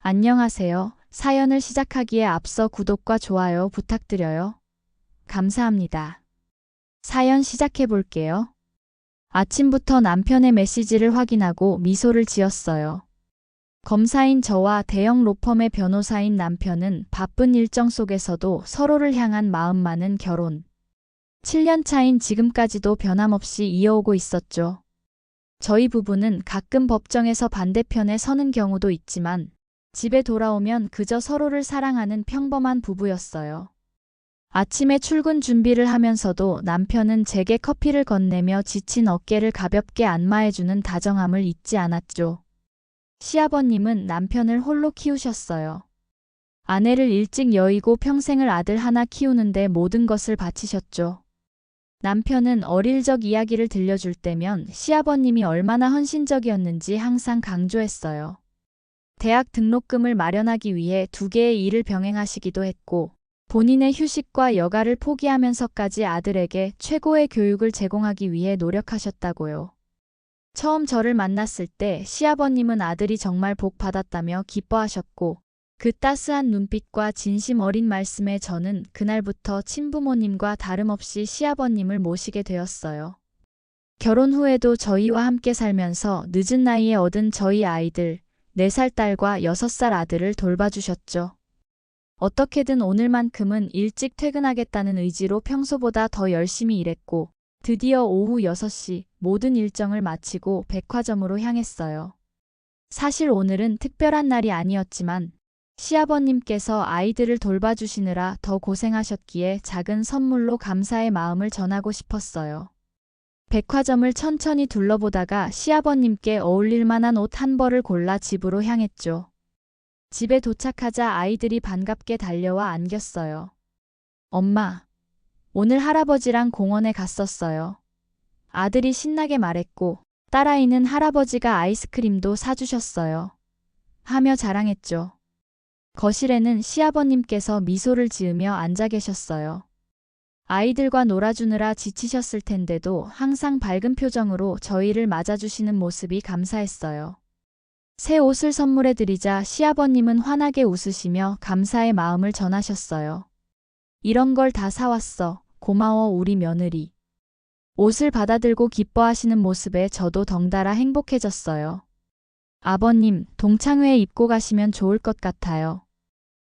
안녕하세요. 사연을 시작하기에 앞서 구독과 좋아요 부탁드려요. 감사합니다. 사연 시작해 볼게요. 아침부터 남편의 메시지를 확인하고 미소를 지었어요. 검사인 저와 대형 로펌의 변호사인 남편은 바쁜 일정 속에서도 서로를 향한 마음만은 결혼. 7년 차인 지금까지도 변함없이 이어오고 있었죠. 저희 부부는 가끔 법정에서 반대편에 서는 경우도 있지만 집에 돌아오면 그저 서로를 사랑하는 평범한 부부였어요. 아침에 출근 준비를 하면서도 남편은 제게 커피를 건네며 지친 어깨를 가볍게 안마해주는 다정함을 잊지 않았죠. 시아버님은 남편을 홀로 키우셨어요. 아내를 일찍 여의고 평생을 아들 하나 키우는데 모든 것을 바치셨죠. 남편은 어릴 적 이야기를 들려줄 때면 시아버님이 얼마나 헌신적이었는지 항상 강조했어요. 대학 등록금을 마련하기 위해 두 개의 일을 병행하시기도 했고, 본인의 휴식과 여가를 포기하면서까지 아들에게 최고의 교육을 제공하기 위해 노력하셨다고요. 처음 저를 만났을 때 시아버님은 아들이 정말 복 받았다며 기뻐하셨고, 그 따스한 눈빛과 진심 어린 말씀에 저는 그날부터 친부모님과 다름없이 시아버님을 모시게 되었어요. 결혼 후에도 저희와 함께 살면서 늦은 나이에 얻은 저희 아이들, 4살 딸과 6살 아들을 돌봐주셨죠. 어떻게든 오늘만큼은 일찍 퇴근하겠다는 의지로 평소보다 더 열심히 일했고, 드디어 오후 6시 모든 일정을 마치고 백화점으로 향했어요. 사실 오늘은 특별한 날이 아니었지만 시아버님께서 아이들을 돌봐주시느라 더 고생하셨기에 작은 선물로 감사의 마음을 전하고 싶었어요. 백화점을 천천히 둘러보다가 시아버님께 어울릴 만한 옷 한 벌을 골라 집으로 향했죠. 집에 도착하자 아이들이 반갑게 달려와 안겼어요. 엄마, 오늘 할아버지랑 공원에 갔었어요. 아들이 신나게 말했고, 딸아이는 할아버지가 아이스크림도 사주셨어요. 하며 자랑했죠. 거실에는 시아버님께서 미소를 지으며 앉아 계셨어요. 아이들과 놀아주느라 지치셨을 텐데도 항상 밝은 표정으로 저희를 맞아주시는 모습이 감사했어요. 새 옷을 선물해드리자 시아버님은 환하게 웃으시며 감사의 마음을 전하셨어요. 이런 걸 다 사왔어. 고마워 우리 며느리. 옷을 받아들고 기뻐하시는 모습에 저도 덩달아 행복해졌어요. 아버님, 동창회 입고 가시면 좋을 것 같아요.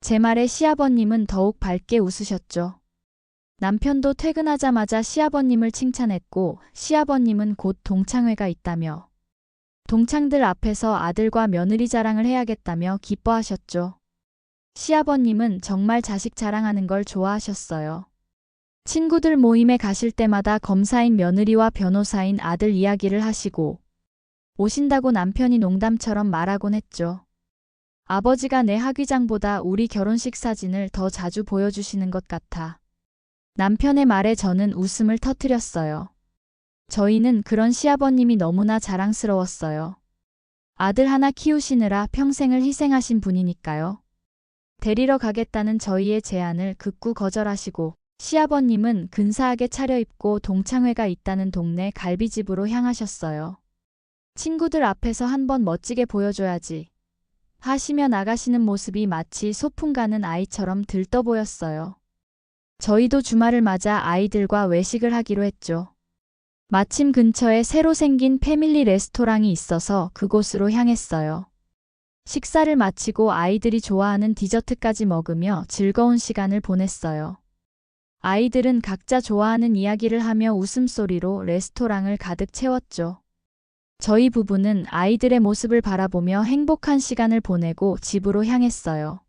제 말에 시아버님은 더욱 밝게 웃으셨죠. 남편도 퇴근하자마자 시아버님을 칭찬했고 시아버님은 곧 동창회가 있다며 동창들 앞에서 아들과 며느리 자랑을 해야겠다며 기뻐하셨죠. 시아버님은 정말 자식 자랑하는 걸 좋아하셨어요. 친구들 모임에 가실 때마다 검사인 며느리와 변호사인 아들 이야기를 하시고 오신다고 남편이 농담처럼 말하곤 했죠. 아버지가 내 학위장보다 우리 결혼식 사진을 더 자주 보여주시는 것 같아. 남편의 말에 저는 웃음을 터뜨렸어요. 저희는 그런 시아버님이 너무나 자랑스러웠어요. 아들 하나 키우시느라 평생을 희생하신 분이니까요. 데리러 가겠다는 저희의 제안을 극구 거절하시고 시아버님은 근사하게 차려입고 동창회가 있다는 동네 갈비집으로 향하셨어요. 친구들 앞에서 한번 멋지게 보여줘야지 하시며 나가시는 모습이 마치 소풍 가는 아이처럼 들떠 보였어요. 저희도 주말을 맞아 아이들과 외식을 하기로 했죠. 마침 근처에 새로 생긴 패밀리 레스토랑이 있어서 그곳으로 향했어요. 식사를 마치고 아이들이 좋아하는 디저트까지 먹으며 즐거운 시간을 보냈어요. 아이들은 각자 좋아하는 이야기를 하며 웃음소리로 레스토랑을 가득 채웠죠. 저희 부부는 아이들의 모습을 바라보며 행복한 시간을 보내고 집으로 향했어요.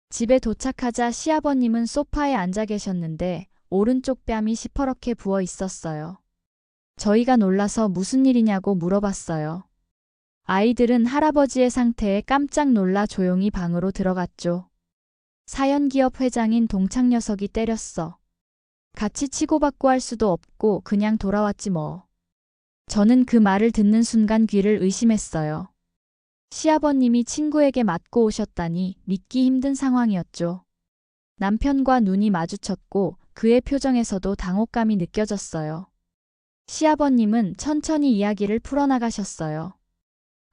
집에 도착하자 시아버님은 소파에 앉아 계셨는데 오른쪽 뺨이 시퍼렇게 부어 있었어요. 저희가 놀라서 무슨 일이냐고 물어봤어요. 아이들은 할아버지의 상태에 깜짝 놀라 조용히 방으로 들어갔죠. 사연기업 회장인 동창 녀석이 때렸어. 같이 치고받고 할 수도 없고 그냥 돌아왔지 뭐. 저는 그 말을 듣는 순간 귀를 의심했어요. 시아버님이 친구에게 맞고 오셨다니 믿기 힘든 상황이었죠. 남편과 눈이 마주쳤고 그의 표정에서도 당혹감이 느껴졌어요. 시아버님은 천천히 이야기를 풀어나가셨어요.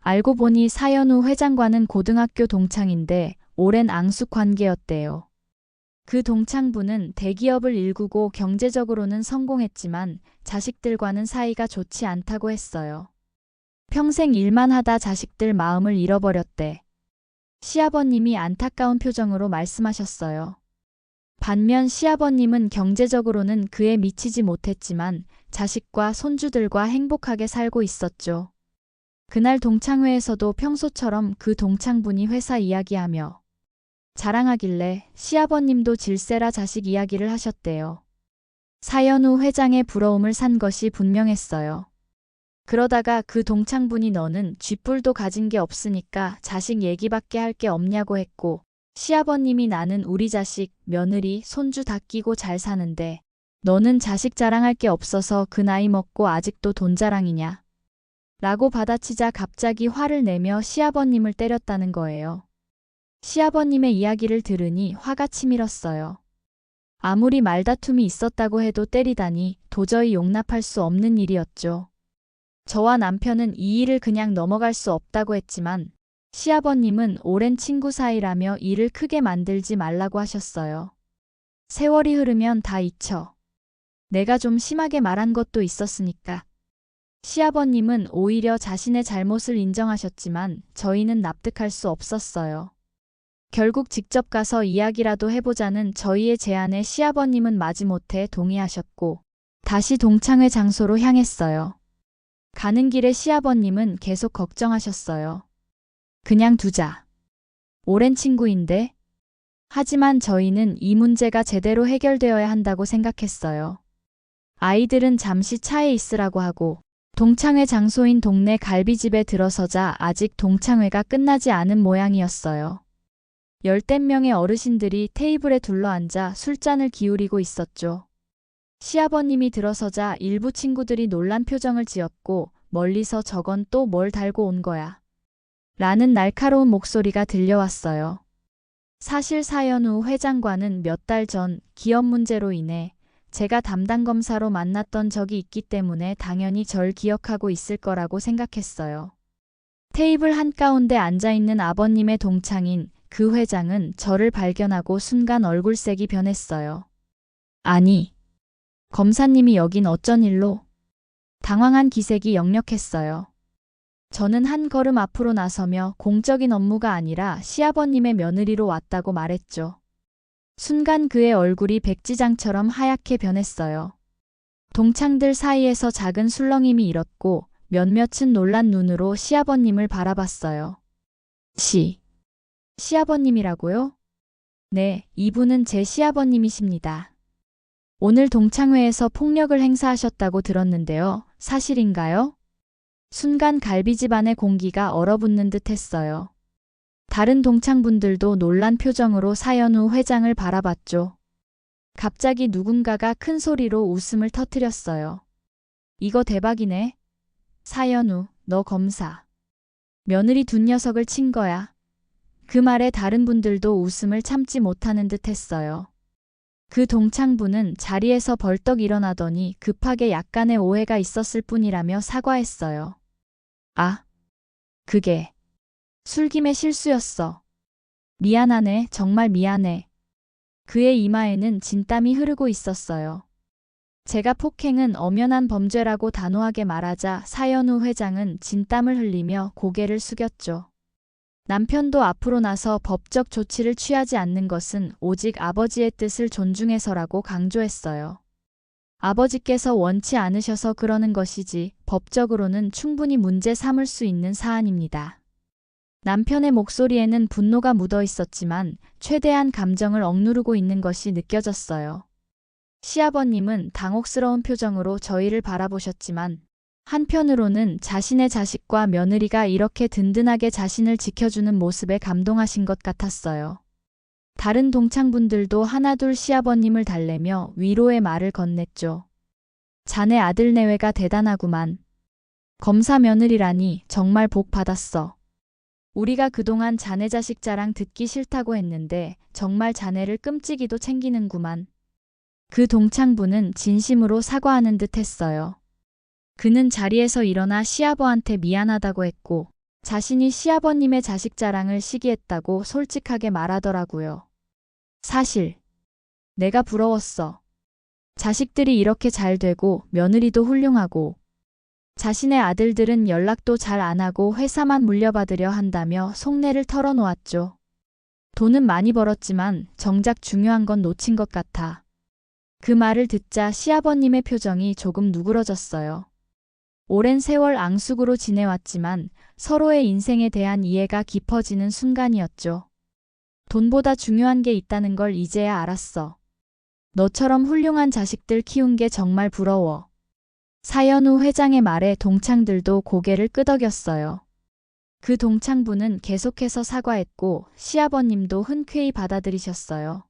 알고 보니 사연우 회장과는 고등학교 동창인데 오랜 앙숙 관계였대요. 그 동창부는 대기업을 일구고 경제적으로는 성공했지만 자식들과는 사이가 좋지 않다고 했어요. 평생 일만 하다 자식들 마음을 잃어버렸대. 시아버님이 안타까운 표정으로 말씀하셨어요. 반면 시아버님은 경제적으로는 그에 미치지 못했지만 자식과 손주들과 행복하게 살고 있었죠. 그날 동창회에서도 평소처럼 그 동창분이 회사 이야기하며 자랑하길래 시아버님도 질세라 자식 이야기를 하셨대요. 사연우 회장의 부러움을 산 것이 분명했어요. 그러다가 그 동창분이 너는 쥐뿔도 가진 게 없으니까 자식 얘기밖에 할 게 없냐고 했고 시아버님이 나는 우리 자식, 며느리, 손주 다 끼고 잘 사는데 너는 자식 자랑할 게 없어서 그 나이 먹고 아직도 돈 자랑이냐? 라고 받아치자 갑자기 화를 내며 시아버님을 때렸다는 거예요. 시아버님의 이야기를 들으니 화가 치밀었어요. 아무리 말다툼이 있었다고 해도 때리다니 도저히 용납할 수 없는 일이었죠. 저와 남편은 이 일을 그냥 넘어갈 수 없다고 했지만 시아버님은 오랜 친구 사이라며 일을 크게 만들지 말라고 하셨어요. 세월이 흐르면 다 잊혀. 내가 좀 심하게 말한 것도 있었으니까. 시아버님은 오히려 자신의 잘못을 인정하셨지만 저희는 납득할 수 없었어요. 결국 직접 가서 이야기라도 해보자는 저희의 제안에 시아버님은 마지못해 동의하셨고 다시 동창회 장소로 향했어요. 가는 길에 시아버님은 계속 걱정하셨어요. 그냥 두자. 오랜 친구인데. 하지만 저희는 이 문제가 제대로 해결되어야 한다고 생각했어요. 아이들은 잠시 차에 있으라고 하고 동창회 장소인 동네 갈비집에 들어서자 아직 동창회가 끝나지 않은 모양이었어요. 열댓 명의 어르신들이 테이블에 둘러앉아 술잔을 기울이고 있었죠. 시아버님이 들어서자 일부 친구들이 놀란 표정을 지었고 멀리서 저건 또 뭘 달고 온 거야. 라는 날카로운 목소리가 들려왔어요. 사실 사연우 회장과는 몇 달 전 기업 문제로 인해 제가 담당 검사로 만났던 적이 있기 때문에 당연히 절 기억하고 있을 거라고 생각했어요. 테이블 한가운데 앉아있는 아버님의 동창인 그 회장은 저를 발견하고 순간 얼굴색이 변했어요. 아니, 검사님이 여긴 어쩐 일로? 당황한 기색이 역력했어요. 저는 한 걸음 앞으로 나서며 공적인 업무가 아니라 시아버님의 며느리로 왔다고 말했죠. 순간 그의 얼굴이 백지장처럼 하얗게 변했어요. 동창들 사이에서 작은 술렁임이 일었고 몇몇은 놀란 눈으로 시아버님을 바라봤어요. 시아버님이라고요? 네, 이분은 제 시아버님이십니다. 오늘 동창회에서 폭력을 행사하셨다고 들었는데요. 사실인가요? 순간 갈비집 안의 공기가 얼어붙는 듯 했어요. 다른 동창분들도 놀란 표정으로 사연우 회장을 바라봤죠. 갑자기 누군가가 큰 소리로 웃음을 터뜨렸어요. 이거 대박이네. 사연우, 너 검사. 며느리 둔 녀석을 친 거야. 그 말에 다른 분들도 웃음을 참지 못하는 듯 했어요. 그 동창부는 자리에서 벌떡 일어나더니 급하게 약간의 오해가 있었을 뿐이라며 사과했어요. 아, 그게 술김에 실수였어. 미안하네, 정말 미안해. 그의 이마에는 진땀이 흐르고 있었어요. 제가 폭행은 엄연한 범죄라고 단호하게 말하자 사연우 회장은 진땀을 흘리며 고개를 숙였죠. 남편도 앞으로 나서 법적 조치를 취하지 않는 것은 오직 아버지의 뜻을 존중해서라고 강조했어요. 아버지께서 원치 않으셔서 그러는 것이지 법적으로는 충분히 문제 삼을 수 있는 사안입니다. 남편의 목소리에는 분노가 묻어 있었지만 최대한 감정을 억누르고 있는 것이 느껴졌어요. 시아버님은 당혹스러운 표정으로 저희를 바라보셨지만 한편으로는 자신의 자식과 며느리가 이렇게 든든하게 자신을 지켜주는 모습에 감동하신 것 같았어요. 다른 동창분들도 하나둘 시아버님을 달래며 위로의 말을 건넸죠. 자네 아들 내외가 대단하구만. 검사 며느리라니 정말 복 받았어. 우리가 그동안 자네 자식 자랑 듣기 싫다고 했는데 정말 자네를 끔찍이도 챙기는구만. 그 동창부는 진심으로 사과하는 듯 했어요. 그는 자리에서 일어나 시아버한테 미안하다고 했고 자신이 시아버님의 자식 자랑을 시기했다고 솔직하게 말하더라고요. 사실 내가 부러웠어. 자식들이 이렇게 잘 되고 며느리도 훌륭하고 자신의 아들들은 연락도 잘 안 하고 회사만 물려받으려 한다며 속내를 털어놓았죠. 돈은 많이 벌었지만 정작 중요한 건 놓친 것 같아. 그 말을 듣자 시아버님의 표정이 조금 누그러졌어요. 오랜 세월 앙숙으로 지내왔지만 서로의 인생에 대한 이해가 깊어지는 순간이었죠. 돈보다 중요한 게 있다는 걸 이제야 알았어. 너처럼 훌륭한 자식들 키운 게 정말 부러워. 사연우 회장의 말에 동창들도 고개를 끄덕였어요. 그 동창부는 계속해서 사과했고 시아버님도 흔쾌히 받아들이셨어요.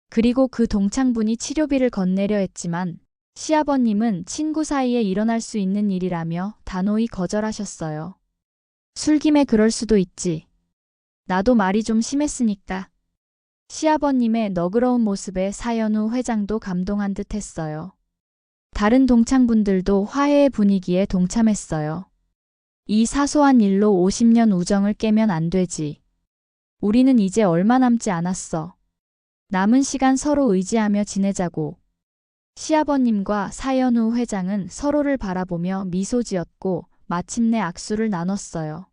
그리고 그 동창분이 치료비를 건네려 했지만 시아버님은 친구 사이에 일어날 수 있는 일이라며 단호히 거절하셨어요. 술김에 그럴 수도 있지. 나도 말이 좀 심했으니까. 시아버님의 너그러운 모습에 사연우 회장도 감동한 듯 했어요. 다른 동창분들도 화해의 분위기에 동참했어요. 이 사소한 일로 50년 우정을 깨면 안 되지. 우리는 이제 얼마 남지 않았어. 남은 시간 서로 의지하며 지내자고. 시아버님과 사연우 회장은 서로를 바라보며 미소 지었고 마침내 악수를 나눴어요.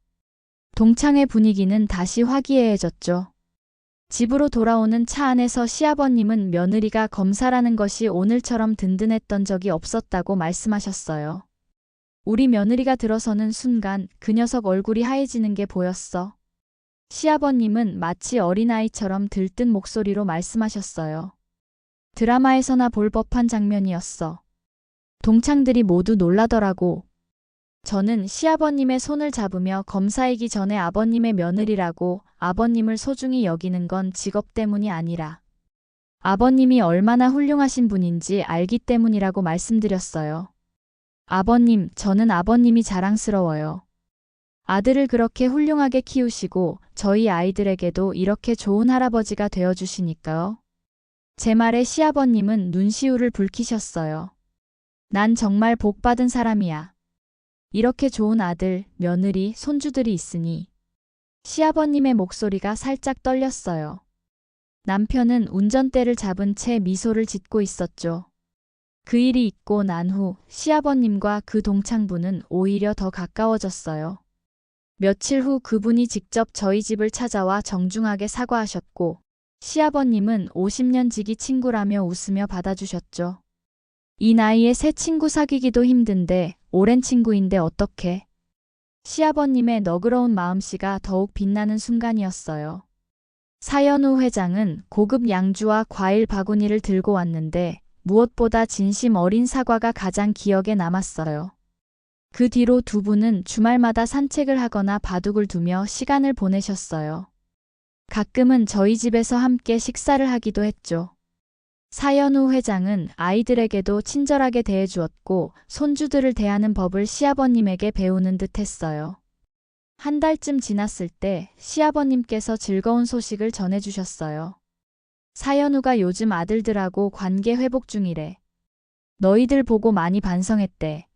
동창회 분위기는 다시 화기애애해졌죠. 집으로 돌아오는 차 안에서 시아버님은 며느리가 검사라는 것이 오늘처럼 든든했던 적이 없었다고 말씀하셨어요. 우리 며느리가 들어서는 순간 그 녀석 얼굴이 하얘지는 게 보였어. 시아버님은 마치 어린아이처럼 들뜬 목소리로 말씀하셨어요. 드라마에서나 볼 법한 장면이었어. 동창들이 모두 놀라더라고. 저는 시아버님의 손을 잡으며 검사이기 전에 아버님의 며느리라고 아버님을 소중히 여기는 건 직업 때문이 아니라 아버님이 얼마나 훌륭하신 분인지 알기 때문이라고 말씀드렸어요. 아버님, 저는 아버님이 자랑스러워요. 아들을 그렇게 훌륭하게 키우시고 저희 아이들에게도 이렇게 좋은 할아버지가 되어주시니까요. 제 말에 시아버님은 눈시울을 붉히셨어요. 난 정말 복받은 사람이야. 이렇게 좋은 아들, 며느리, 손주들이 있으니. 시아버님의 목소리가 살짝 떨렸어요. 남편은 운전대를 잡은 채 미소를 짓고 있었죠. 그 일이 있고 난 후 시아버님과 그 동창부는 오히려 더 가까워졌어요. 며칠 후 그분이 직접 저희 집을 찾아와 정중하게 사과하셨고 시아버님은 50년 지기 친구라며 웃으며 받아주셨죠. 이 나이에 새 친구 사귀기도 힘든데 오랜 친구인데 어떡해. 시아버님의 너그러운 마음씨가 더욱 빛나는 순간이었어요. 사연우 회장은 고급 양주와 과일 바구니를 들고 왔는데 무엇보다 진심 어린 사과가 가장 기억에 남았어요. 그 뒤로 두 분은 주말마다 산책을 하거나 바둑을 두며 시간을 보내셨어요. 가끔은 저희 집에서 함께 식사를 하기도 했죠. 사연우 회장은 아이들에게도 친절하게 대해주었고 손주들을 대하는 법을 시아버님에게 배우는 듯 했어요. 한 달쯤 지났을 때 시아버님께서 즐거운 소식을 전해주셨어요. 사연우가 요즘 아들들하고 관계 회복 중이래. 너희들 보고 많이 반성했대.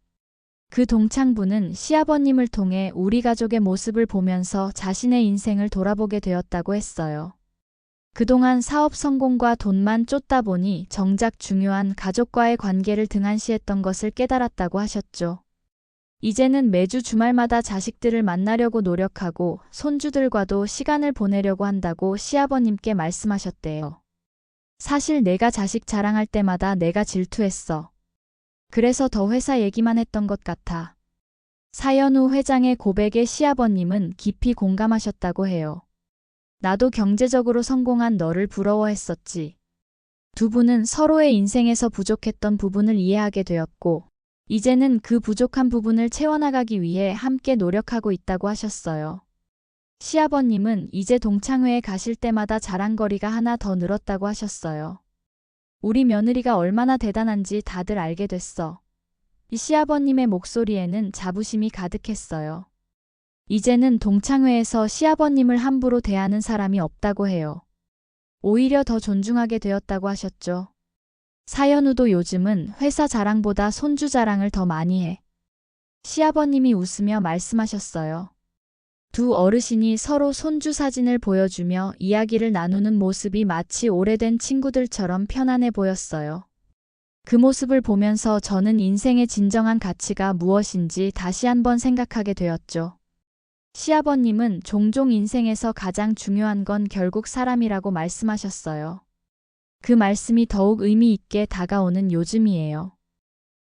그 동창부는 시아버님을 통해 우리 가족의 모습을 보면서 자신의 인생을 돌아보게 되었다고 했어요. 그동안 사업 성공과 돈만 쫓다 보니 정작 중요한 가족과의 관계를 등한시했던 것을 깨달았다고 하셨죠. 이제는 매주 주말마다 자식들을 만나려고 노력하고 손주들과도 시간을 보내려고 한다고 시아버님께 말씀하셨대요. 사실 내가 자식 자랑할 때마다 내가 질투했어. 그래서 더 회사 얘기만 했던 것 같아. 사연우 회장의 고백에 시아버님은 깊이 공감하셨다고 해요. 나도 경제적으로 성공한 너를 부러워했었지. 두 분은 서로의 인생에서 부족했던 부분을 이해하게 되었고, 이제는 그 부족한 부분을 채워나가기 위해 함께 노력하고 있다고 하셨어요. 시아버님은 이제 동창회에 가실 때마다 자랑거리가 하나 더 늘었다고 하셨어요. 우리 며느리가 얼마나 대단한지 다들 알게 됐어. 이 시아버님의 목소리에는 자부심이 가득했어요. 이제는 동창회에서 시아버님을 함부로 대하는 사람이 없다고 해요. 오히려 더 존중하게 되었다고 하셨죠. 사연우도 요즘은 회사 자랑보다 손주 자랑을 더 많이 해. 시아버님이 웃으며 말씀하셨어요. 두 어르신이 서로 손주 사진을 보여주며 이야기를 나누는 모습이 마치 오래된 친구들처럼 편안해 보였어요. 그 모습을 보면서 저는 인생의 진정한 가치가 무엇인지 다시 한번 생각하게 되었죠. 시아버님은 종종 인생에서 가장 중요한 건 결국 사람이라고 말씀하셨어요. 그 말씀이 더욱 의미 있게 다가오는 요즘이에요.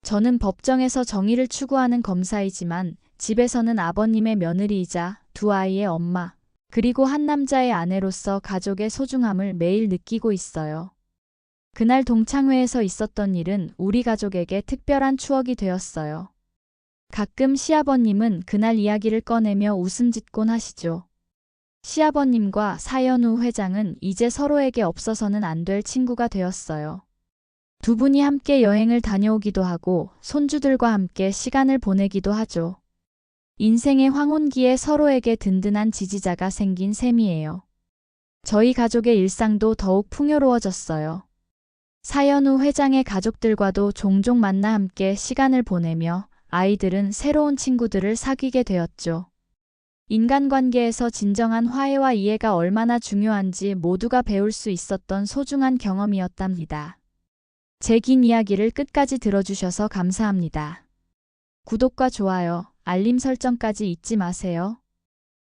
저는 법정에서 정의를 추구하는 검사이지만 집에서는 아버님의 며느리이자 두 아이의 엄마, 그리고 한 남자의 아내로서 가족의 소중함을 매일 느끼고 있어요. 그날 동창회에서 있었던 일은 우리 가족에게 특별한 추억이 되었어요. 가끔 시아버님은 그날 이야기를 꺼내며 웃음 짓곤 하시죠. 시아버님과 사연우 회장은 이제 서로에게 없어서는 안 될 친구가 되었어요. 두 분이 함께 여행을 다녀오기도 하고 손주들과 함께 시간을 보내기도 하죠. 인생의 황혼기에 서로에게 든든한 지지자가 생긴 셈이에요. 저희 가족의 일상도 더욱 풍요로워졌어요. 사연우 회장의 가족들과도 종종 만나 함께 시간을 보내며 아이들은 새로운 친구들을 사귀게 되었죠. 인간관계에서 진정한 화해와 이해가 얼마나 중요한지 모두가 배울 수 있었던 소중한 경험이었답니다. 제 긴 이야기를 끝까지 들어주셔서 감사합니다. 구독과 좋아요, 알림 설정까지 잊지 마세요.